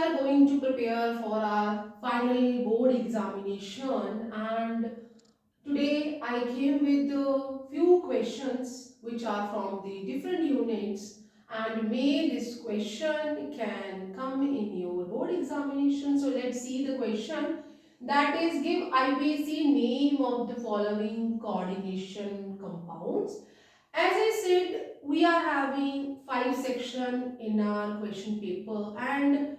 are going to prepare for our final board examination, and today I came with a few questions which are from the different units, and may this question can come in your board examination. So let's see the question, that is, give IPC name of the following coordination compounds. As I said, we are having 5 sections in our question paper and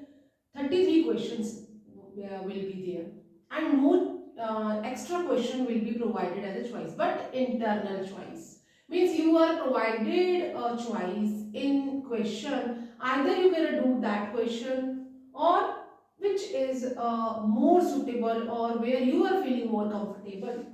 33 questions will be there, and no extra question will be provided as a choice, but internal choice means you are provided a choice in question. Either you can do that question, or which is more suitable, or where you are feeling more comfortable.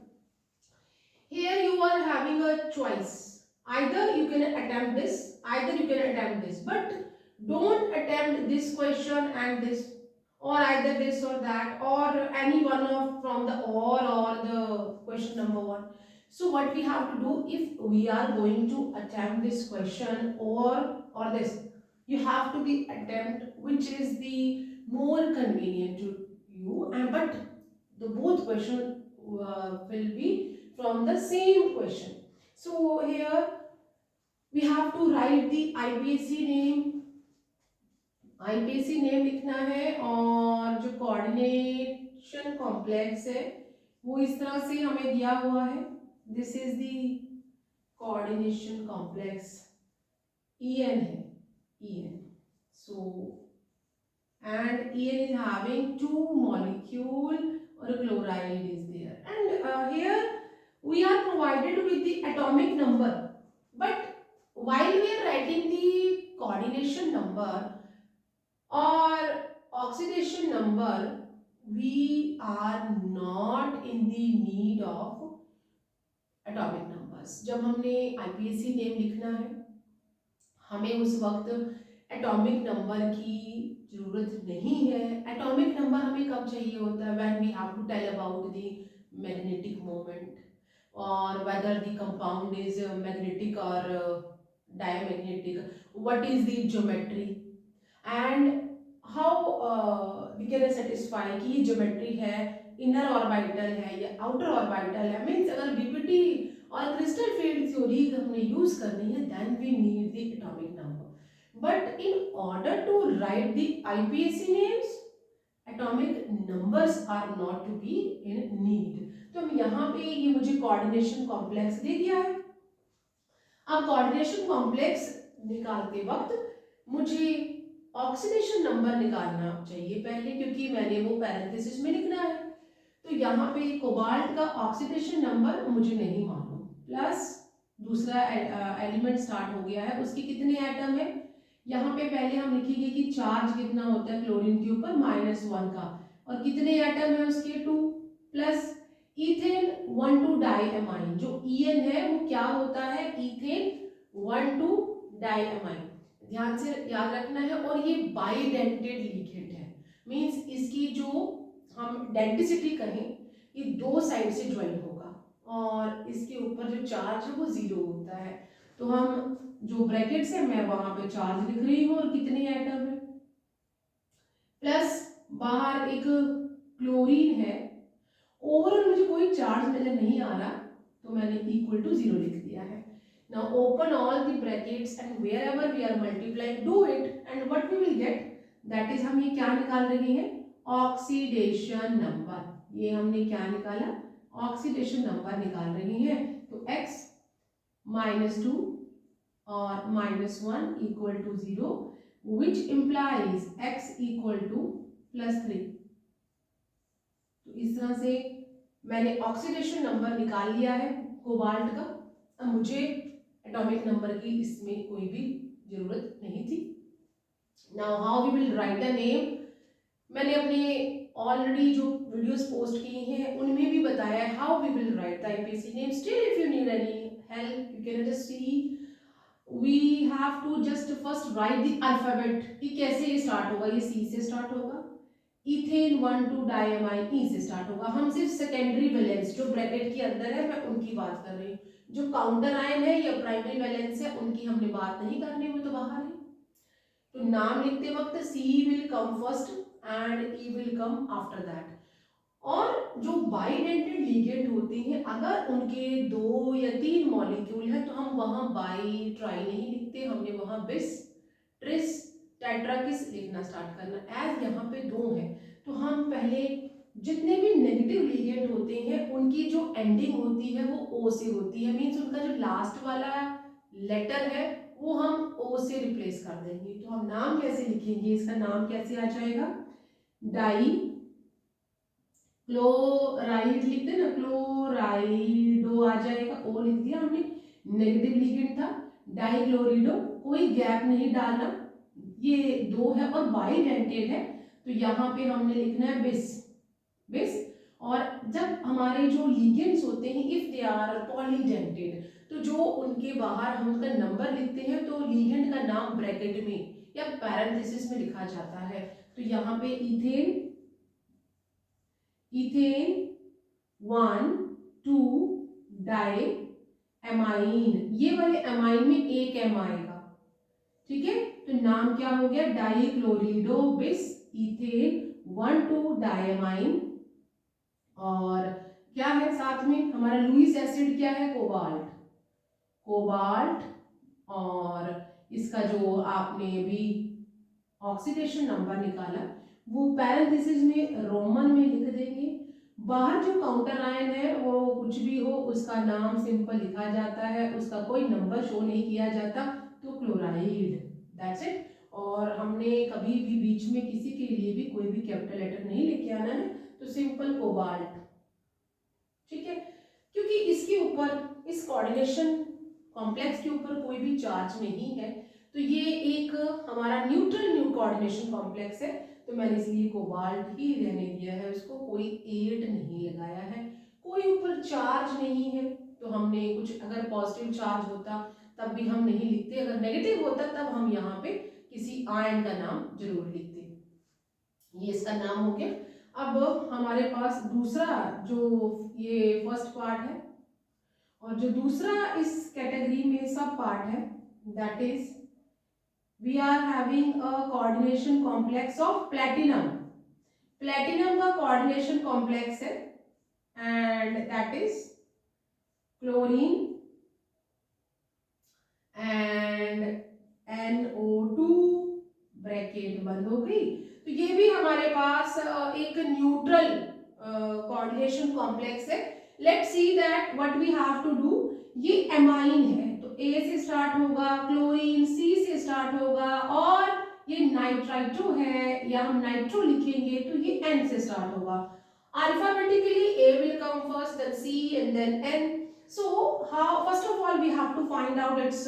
Here you are having a choice. Either you can attempt this, either you can attempt this, but don't attempt this question and this, or either this or that, or any one of from the or the question number one. So what we have to do, if we are going to attempt this question or this, you have to be attempt which is the more convenient to you, and but the both question will be from the same question. So here we have to write the IPC name. IPC name लिखना है, और जो coordination complex है वो इस तरह से हमें दिया हुआ है. This is the coordination complex. EN है, EN. So and EN is having 2 molecule, or a chloride is there, and here we are provided with the atomic number, but while we are writing the coordination number or oxidation number, we are not in the need of atomic numbers. जब हमने IPSC name लिखना है, हमें उस वक्त atomic number की जरूरत नहीं है. एटॉमिक नंबर हमें कब चाहिए होता है, when we have to tell about the magnetic moment, और whether the compound is magnetic और diamagnetic, what is the geometry, and how we can satisfy कि ये ज्योमेट्री है, इनर ऑर्बिटल है या आउटर ऑर्बिटल है. मीन्स अगर बीपीटी और क्रिस्टल फील्ड थ्योरी हमने यूज करनी है, then we need the atomic number. But in order to write the IPSC names, atomic numbers are not to be in need. तो यहाँ पे ये मुझे कोऑर्डिनेशन कॉम्प्लेक्स दे दिया है. अब कोऑर्डिनेशन कॉम्प्लेक्स निकालते वक्त मुझे ऑक्सीडेशन नंबर निकालना चाहिए पहले, क्योंकि मैंने वो पैरेंथेसिस में लिखना है. तो यहाँ पे कोबाल्ट का ऑक्सीडेशन नंबर मुझे नहीं मालूम, प्लस दूसरा एलिमेंट स्टार्ट हो गया है, उसके कितने एटम है. यहाँ पे पहले हम लिखेंगे कि चार्ज कितना होता है क्लोरीन के ऊपर, -1 का, और कितने एटम है उसके 2, प्लस इथेन 1,2 डाइएमाइन. जो EN है वो क्या होता है, इथेन 1,2 डाइएमाइन. ध्यान से याद रखना है. और ये बाइडेंटेड लिगेंड है, मींस इसकी जो हम डेंसिटी कहें, ये 2 साइड से ज्वाइन होगा, और इसके ऊपर जो चार्ज है वो 0 होता है. तो हम जो ब्रैकेट्स है, मैं वहां पे चार्ज लिख रही हूँ और कितने एटम है, प्लस बाहर एक क्लोरीन है. ओवरऑल मुझे कोई चार्ज नजर नहीं आ रहा, तो मैंने इक्वल टू 0 लिख दिया है. Now open all the brackets and wherever we are multiplying, do it, and what we will get, that is हम ये क्या निकाल रहे हैं, ऑक्सीडेशन नंबर. ये हमने क्या निकाला, ऑक्सीडेशन नंबर निकाल रहे हैं. तो x -2 और -1 equal to 0, which implies x equal to +3. तो इस तरह से मैंने ऑक्सीडेशन नंबर निकाल लिया है कोबाल्ट का. अब मुझे एटॉमिक नंबर की इसमें कोई भी जरूरत नहीं थी. Now how we will write the name. मैंने अपने ऑलरेडी जो वीडियोस पोस्ट की हैं उनमें भी बताया है how we will write the IPSC name. Still if you need any help, you can just see. We have to just first write the alphabet कि कैसे ये स्टार्ट होगा. ये C से स्टार्ट होगा, इथेन 1,2 डाइएमाइन E से start होगा. हम सिर्फ सेकेंडरी वैलेंस जो ब्रैकेट के अंदर है मैं उनकी बात कर रही हूँ. जो काउंटर आयन है या प्राइमरी वैलेंस है उनकी हमने बात नहीं करनी, वो तो बाहर है. तो नाम लिखते वक्त C will come first and E will come after that. और जो बाइडेंटेड लिगेंड होते हैं अगर उनके 2 या 3 मॉलिक्यूल है तो हम वहां बाई ट्राई नहीं लिखते, हमने वहां बिस ट्रिस टेट्राकिस लिखना स्टार्ट करना। एज यहाँ पे 2 है तो हम पहले जितने भी नेगेटिव लिगेंड होते हैं उनकी जो एंडिंग होती है वो ओ से होती है, मीन्स उनका जो लास्ट वाला लेटर है वो हम ओ से रिप्लेस कर देंगे। तो हम नाम कैसे लिखेंगे, इसका नाम कैसे आ जाएगा, डाई क्लोराइड लिखते ना, क्लोराइडो आ जाएगा, ओ लिख दिया हमने, नेगेटिव लिगेंड था, डाइक्लोरिडो, कोई गैप नहीं डालना, ये 2 है और बाइडेंटेड है तो यहाँ पे हमने लिखना है बिस बिस। और जब हमारे जो लिगेंड्स होते हैं इफ दे आर पॉलीडेंटेड तो जो उनके बाहर हम उनका नंबर लिखते हैं तो लिगेंड का नाम ब्रैकेट में या पैरेंथेसिस में लिखा जाता है। तो यहाँ पे इथेन इथेन 1 2 डाई एमाइन, ये वाले एमाइन में एक एम आएगा, ठीक है। तो नाम क्या हो गया, डाइक्लोरिडो बिस इथेन 1 2 डाइएमाइन। और क्या है साथ में हमारा लुईस एसिड क्या है, कोबाल्ट कोबाल्ट। और इसका जो आपने भी ऑक्सीडेशन नंबर निकाला वो पैरेंथेसिस में रोमन में लिख देंगे। बाहर जो काउंटर आयन है वो कुछ भी हो उसका नाम सिंपल लिखा जाता है, उसका कोई नंबर शो नहीं किया जाता, तो क्लोराइड, दैट्स इट। और हमने कभी भी बीच में किसी के लिए भी कोई भी कैपिटल लेटर नहीं लेके आना है, तो सिंपल कोबाल्ट, ठीक है। क्योंकि इसके ऊपर इस कोऑर्डिनेशन कॉम्प्लेक्स के ऊपर कोई भी चार्ज नहीं है तो ये एक हमारा न्यूट्रल न्यू कोऑर्डिनेशन कॉम्प्लेक्स है, तो मैंने इसलिए कोबाल्ट ही रहने दिया है, उसको कोई 8 नहीं लगाया है। कोई ऊपर चार्ज नहीं है तो हमने कुछ अगर पॉजिटिव चार्ज होता तब भी हम नहीं लिखते, अगर नेगेटिव होता तब हम यहाँ पे किसी आयन का नाम जरूर लिखते। ये इसका नाम हो गया। अब हमारे पास दूसरा जो ये फर्स्ट पार्ट है और जो दूसरा इस कैटेगरी में सब पार्ट है, that is we are having a coordination complex of platinum. Platinum का कोऑर्डिनेशन कॉम्प्लेक्स है and that is chlorine and NO2, bracket बंद हो गई। तो ये भी हमारे पास एक न्यूट्रल कोऑर्डिनेशन कॉम्प्लेक्स है। Let's see that what we have to do. ये एमाइन है तो A से स्टार्ट होगा, क्लोरीन C से स्टार्ट होगा, और ये नाइट्राइटो है या हम नाइट्रो लिखेंगे तो ये N से स्टार्ट होगा। Alphabetically A will come first, then C and then N. So how, first of all we have to find out its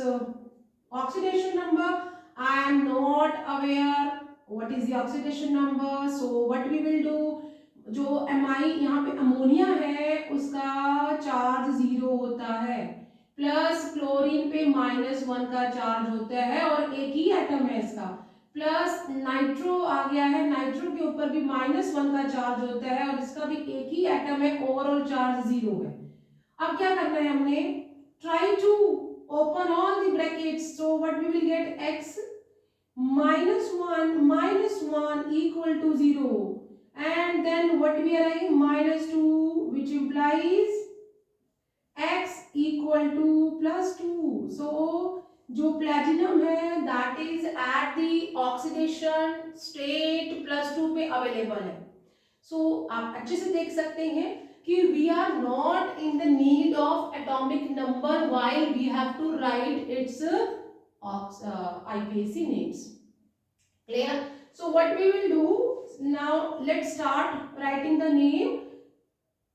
oxidation number. I am not aware what is the oxidation number, so what we will do, जो amine यहाँ पे ammonia है उसका charge 0 होता है, plus chlorine पे -1 का charge होता है और एक ही एटम है इसका, प्लस नाइट्रो आ गया है, नाइट्रो के ऊपर भी -1 का चार्ज होता है और इसका भी एक ही एटम है, ओवरऑल चार्ज 0 है। अब क्या करना है हमने, try to open all the brackets, so what we will get, x -1 equal to 0 and then what we are having, -2 which implies x equal to +2. so जो प्लैटिनम है that is at the oxidation state +2 पे available है। so आप अच्छे से देख सकते हैं कि we are not in the need of atomic number while we have to write its IPAC names. Clear? So what we will do now, let's start writing the name.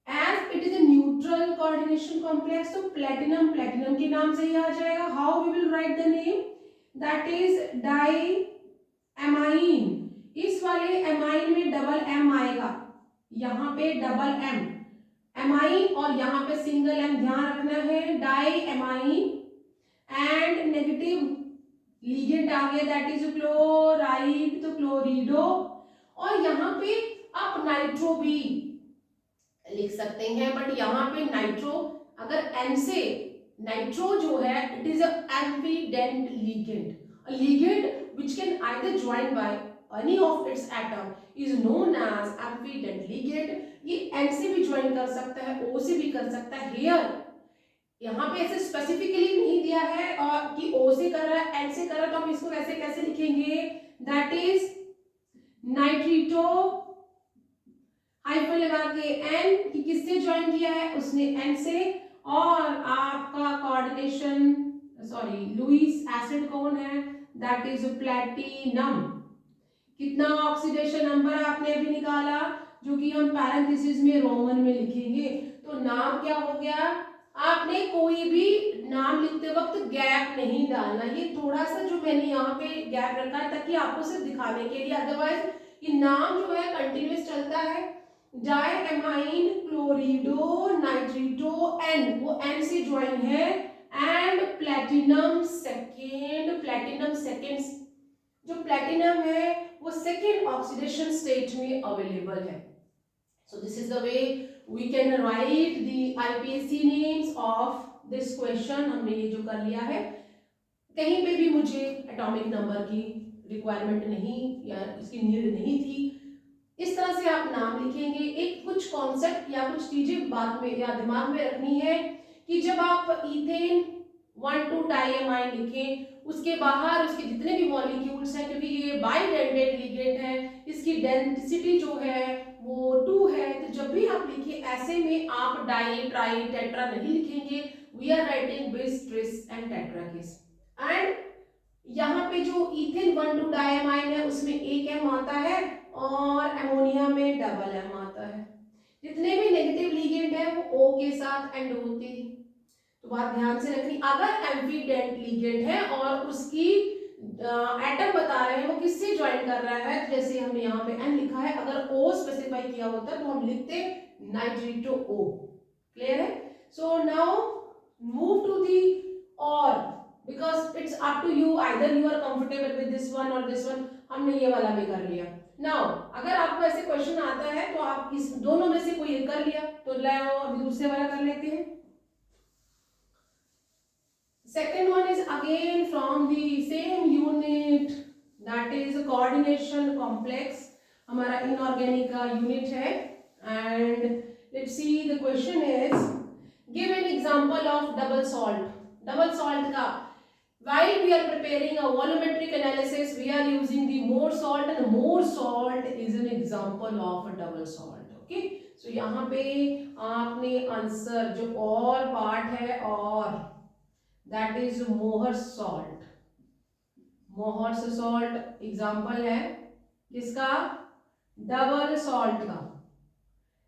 As it is a neutral coordination complex, so platinum के नाम से ही आ जाएगा। How we will write the name? That is diamine. इस वाले amine में double M आएगा, यहाँ पे डबल M एमाइन और यहाँ पे सिंगल M, ध्यान रखना है, डाइएमाइन एंड नेगेटिव लिगेंड आ गया दैट इज क्लोराइड, तो क्लोरिडो, और यहाँ पे आप नाइट्रो भी लिख सकते हैं, बट यहाँ पे नाइट्रो अगर N से, नाइट्रो जो है it is a ambidentate ligand, ligand which can either join by any of its atom is known as amphident ligand. ये N से भी ज्वाइन कर सकता है, O से भी कर सकता है. Here यहाँ पे ऐसे स्पेसिफिकली नहीं दिया है और कि O से कर रहा है, N से कर रहा है, तो हम इसको वैसे कैसे लिखेंगे? दैट इज नाइट्रिटो हाइफन लगा के N कि किससे ज्वाइन किया है? उसने N से. और आपका कोऑर्डिनेशन लुईस एसिड कौन है? That is platinum. कितना ऑक्सीडेशन नंबर आपने अभी निकाला, जो कि हम पैरेंथेसिस में रोमन में लिखेंगे. तो नाम क्या हो गया? आपने कोई भी नाम लिखते वक्त गैप नहीं डालना. ये थोड़ा सा जो मैंने यहाँ पे गैप रखा है ताकि आपको सिर्फ दिखाने के लिए, अदरवाइज ये नाम जो है कंटिन्यूस चलता है. डायएमाइन क्लोरिडो नाइट्रिटो N, वो N से ज्वाइन है. एंड प्लैटिनम सेकेंड, जो प्लैटिनम है वो सेकेंड ऑक्सीडेशन स्टेट में अवेलेबल है. So this is the way we can write the IPSC names of this question. हमने ये जो कर लिया है, कहीं पे भी मुझे एटॉमिक नंबर की रिक्वायरमेंट नहीं या इसकी नीड नहीं थी. इस तरह से आप नाम लिखेंगे. एक कुछ कॉन्सेप्ट या कुछ चीजें बात में या दिमाग में रखनी है कि जब आप इथेन 1,2 डाइएमाइन लिखें, उसके बाहर उसके जितने भी मॉलिक्यूल्स हैं, क्योंकि ये बाइडेंटेड लिगेंड है, इसकी डेंसिटी जो है वो 2 है. तो जब भी आप लिखिए ऐसे में आप डाई ट्राई टेट्रा नहीं लिखेंगे. We are writing bis tris and tetra case. And यहाँ पे जो इथेन 1,2 डाइएमाइन है उसमें एक M आता है और अमोनिया में डबल M आता है. जितने भी नेगेटिव लिगेंड है वो O के साथ एंड होते हैं. तो बात ध्यान से रखनी. अगर एम्फीडेंट लिगेंड है और उसकी एटम बता रहे हैं वो किससे ज्वाइन कर रहा है, जैसे हमने यहाँ पे N लिखा है, अगर O स्पेसिफाई किया होता तो हम लिखते नाइट्रिटो O. क्लियर है? So now move to the और, because it's up to you, either you are comfortable with this one or this one. हमने ये वाला भी कर लिया. Now अगर आपको ऐसे क्वेश्चन आता है तो आप इस दोनों में से कोई एक कर लिया, तो लाओ अभी दूसरे वाला कर लेते हैं. Second one is again from the same unit, that is coordination complex. हमारा इनऑर्गेनिक का यूनिट है. And let's see, the question is give an example of double salt. Double salt का, while we are preparing a volumetric analysis, we are using the more salt, and the more salt is an example of a double salt. Okay, so यहाँ पे आपने answer जो और part है और that is Mohrs salt. Mohrs salt example है किसका? Double salt का.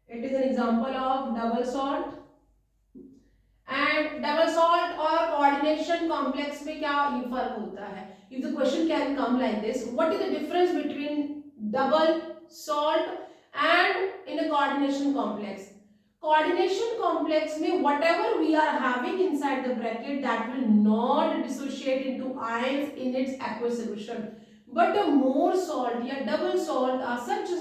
It is an example of double salt. And double salt और कोऑर्डिनेशन कॉम्प्लेक्स में क्या फर्क होता है? If the question can come like this, what is the difference between double salt and in a coordination complex? Coordination complex में whatever we are having inside the bracket, that will not dissociate into ions in its aqueous solution, but a more salt या double salt are such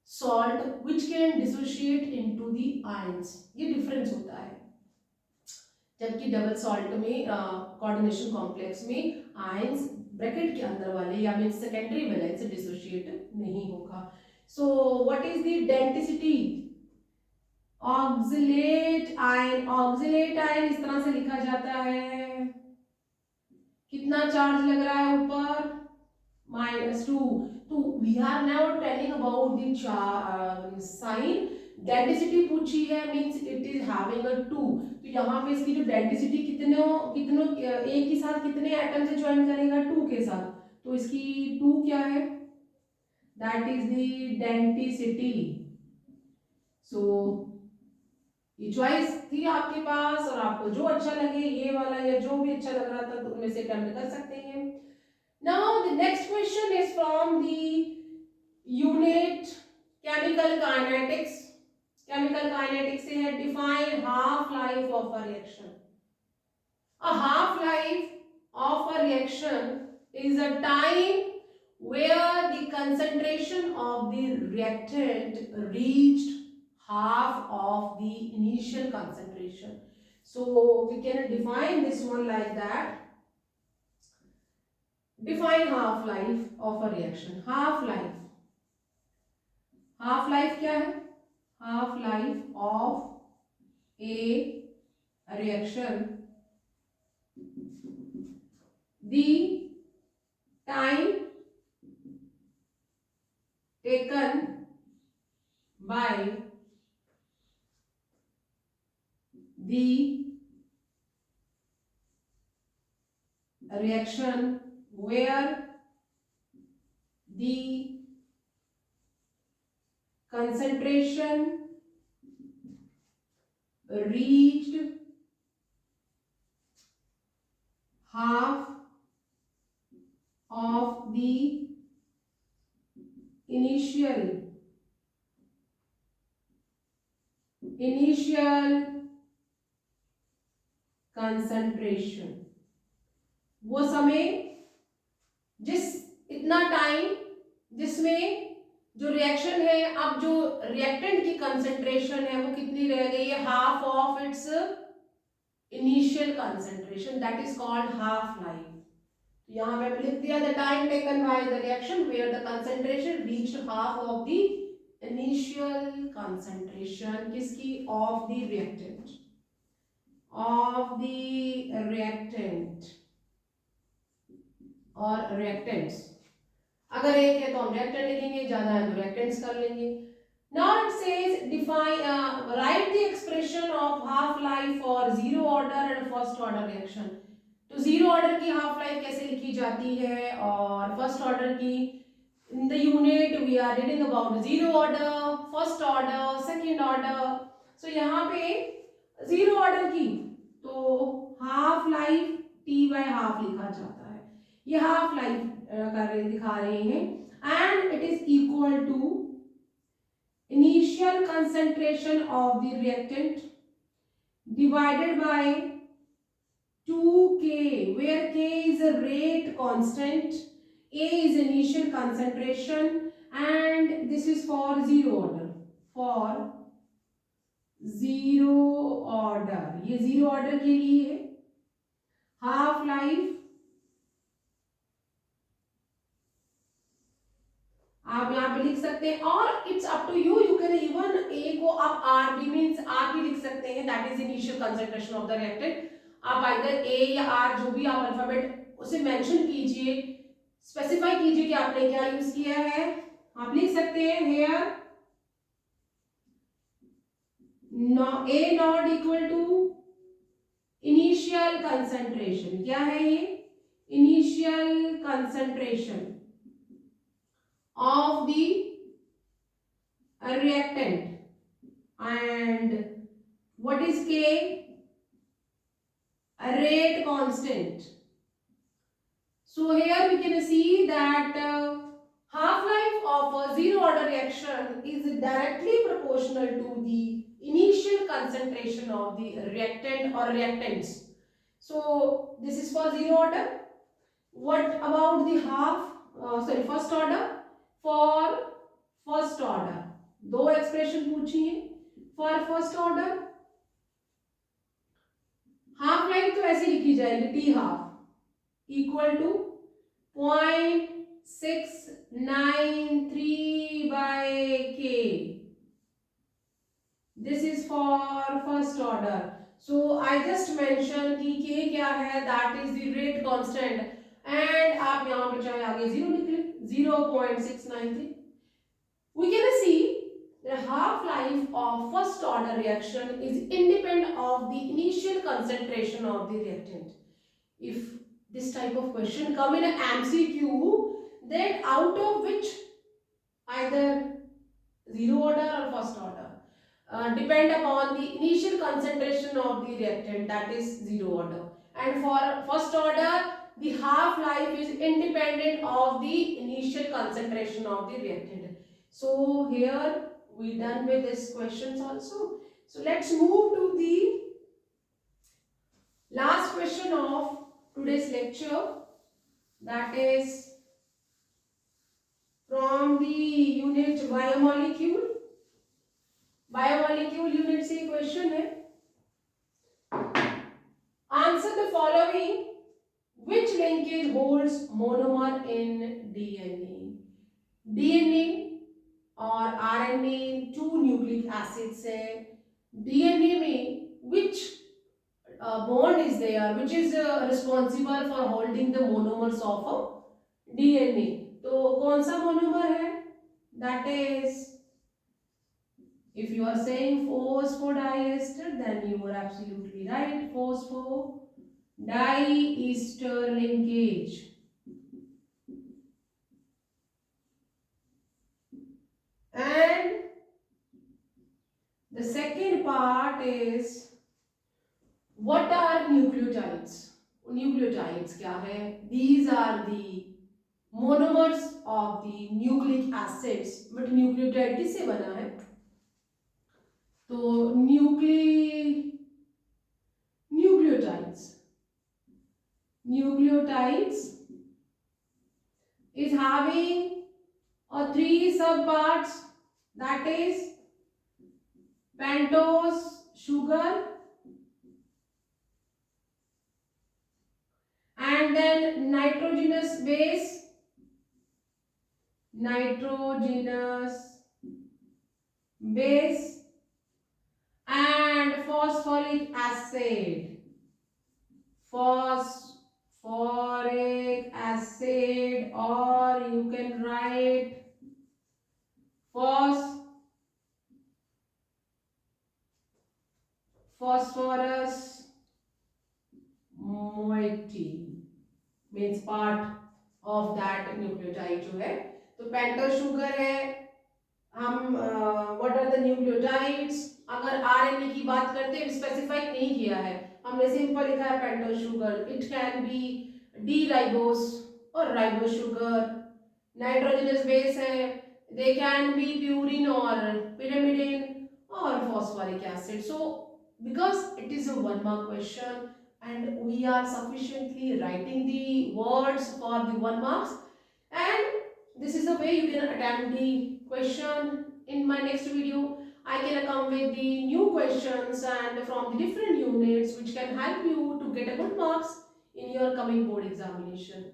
salt which can dissociate into the ions. ये difference होता है. जबकि double salt में coordination complex में ions bracket के अंदर वाले या मीन सेकेंडरी वैलेंस से डिसोशिएट नहीं होगा. So what is the density? Oxalate ion. Oxalate ion इस तरह से लिखा जाता है. कितना चार्ज लग रहा है ऊपर? -2. तो we are now telling about the sign. Density पूछी है, means it is having a 2. तो यहाँ पे इसकी जो डेंसिटी कितनों एक के साथ कितने एटम से ज्वाइन करेगा? 2 के साथ. तो इसकी 2 क्या है? That is the density. So ये चॉइस थी आपके पास और आपको जो अच्छा लगे, ये वाला या जो भी अच्छा लग रहा था, तो उनमें से अटेम्प्ट कर सकते हैं. Now the next question is from the unit chemical kinetics. Chemical kinetics से है define half life of a reaction. A half life of a reaction is a time where the concentration of the reactant reached half of the initial concentration. So we can define this one like that. Define half life of a reaction. Half life क्या है? Half life of a reaction, the time taken by the reaction where the concentration reached half of the initial concentration, वो समय इतना time जिसमें जो reaction है, अब जो रिएक्टेंट की कंसंट्रेशन है वो कितनी रह गई है? Half of its initial concentration, that is called half life. यहाँ पे लिख दिया the time taken by the reaction where the concentration reached half of the initial concentration. किसकी? Of the reactant. Of the reactant और reactants. अगर एक है तो हम रिएक्टेंट लिखेंगे, ज्यादा है तो रिएक्टेंट्स कर लेंगे. Now it says define write the expression of half life for zero order and first order reaction. तो जीरो ऑर्डर की हाफ लाइफ कैसे लिखी जाती है और फर्स्ट ऑर्डर की? In the unit we are reading about zero order, first order, second order. So यहाँ पे जीरो ऑर्डर की तो half life T by half लिखा जाता है. ये हाफ लाइफ दिखा रहे हैं and it is equal to initial concentration of the reactant divided by 2K, where K is a rate constant, A is initial concentration, and this is for zero order. For zero order, ये zero order के लिए है. half life आप यहाँ पे लिख सकते हैं और it's up to you. You can even A को आप आर बी मींस आर भी लिख सकते हैं, that is initial concentration of the reactant. आप आइदर ए या आर जो भी आप अल्फाबेट उसे मेंशन कीजिए, स्पेसिफाई कीजिए कि आपने क्या यूज किया है. आप लिख सकते हैं here A not equal to initial concentration. क्या है ये? Initial concentration of the reactant. And what is K? A rate constant. So here we can see that half-life of a zero order reaction is directly proportional to the initial concentration of the reactant or reactants. So this is for zero order. What about the first order? For first order दो expression पूछी है. For first order half life तो ऐसे लिखी जाएगी t half equal to 0.693 by K. This is for first order. So I just mention कि K क्या है? That is the rate constant and आप यहाँ पे चाहे आगे जीरो लिख लें, 0.693. We can see the half-life of first order reaction is independent of the initial concentration of the reactant. If this type of question come in an MCQ, then out of which either zero order or first order depend upon the initial concentration of the reactant, that is zero order. And for first order the half life is independent of the initial concentration of the reactant. So here we done with these questions also. So let's move to the last question of today's lecture, that is from the unit biomolecule. Biomolecule unit से question है. Answer the following. Which linkage holds monomer in DNA. DNA और RNA two nucleic acids है. DNA में which bond is there which is responsible for holding the monomers of a DNA. तो कौन सा monomer है? That is, if you are saying phosphodiester, then you are absolutely right. Phosphodiester linkage. And the second part is, what are nucleotides? Nucleotides क्या है? These are the monomers of the nucleic acids. But nucleotide किससे बना है? तो nucleotides is having three subparts, that is pentose sugar, and then nitrogenous base, and phosphoric acid, or you can write phosphorus moiety means part of that nucleotide जो है. तो pentose sugar है. हम what are the nucleotides, अगर RNA की बात करते हैं, स्पेसिफाई नहीं किया है, हमने सिंपल लिखा है pentose sugar. It can be D ribose और राइबोस शुगर. नाइट्रोजनस बेस है, दे कैन बी प्यूरिन और pyrimidine or phosphoric acid. So because it is a 1 mark question and we are sufficiently writing the words for the 1 marks, and this is the way you can attempt the question. In my next video I can come with the new questions and from the different units which can help you to get a good marks in your coming board examination.